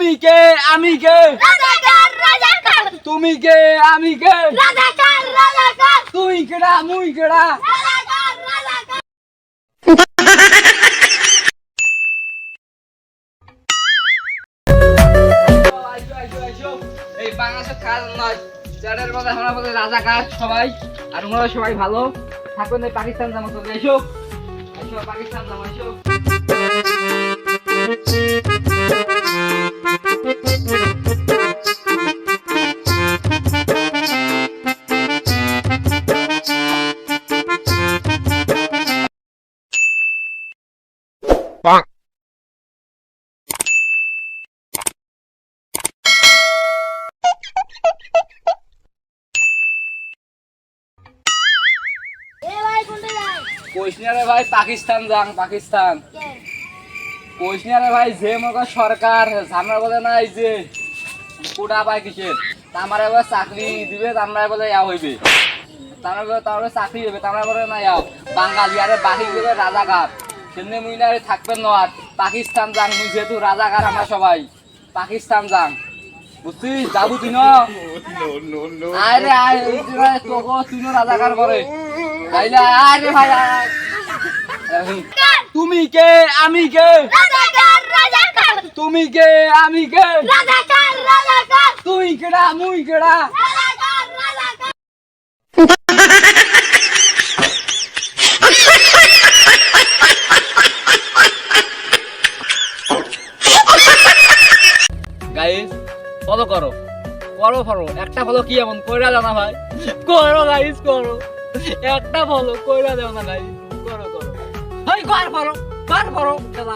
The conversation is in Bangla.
তুমি কে আমি কে রাজাকার রাজাকার তুমি কে আমি কে রাজাকার রাজাকার তুই কেডা মুই কেডা রাজাকার রাজাকার এই বাংলাদেশের কাজ নয় যাদের মধ্যে আমরা বলে রাজাকার সবাই আর ওনারা সবাই ভালো থাকুন। এই পাকিস্তান জামা চলে এসো এসো পাকিস্তান জামা এসো। এ ভাই কোনটা যায় কইসনিয়ারে ভাই পাকিস্তান যাং পাকিস্তান কে কইসনিয়ারে ভাই যে মগা সরকার ঝামেলা বলে নাই যে কোটা পায় কিসের তামারে এবার চাকরি দিবে তামরা বলে ইয়া হইবে তারপরে চাকরি দেবে তামরা বলে না ইয়াও বাঙালি আরে বাকি দেবে রাজাকার সেমনি মুইনারে থাকবেন না আর পাকিস্তান যাং মুই যেহেতু রাজাকার আমরা সবাই পাকিস্তান যাং বুঝছিস যাবো তুই না আরে আয় তোকে তুই রাজাকার করে তাইলে আরে ভাই আয়। তুমি কে আমি কে রাজাকার রাজাকার তুমি কে আমি কে রাজাকার রাজাকার তুই কেডা মুই কেডা রাজাকার রাজাকার গাইস ফলো করো করো ফলো একটা ফলো কি এমন কইরা জানা ভাই করো গাইস করো একটা ফলো কইরা দাও না গাইস করো করো ভাই কর ফলো খেলা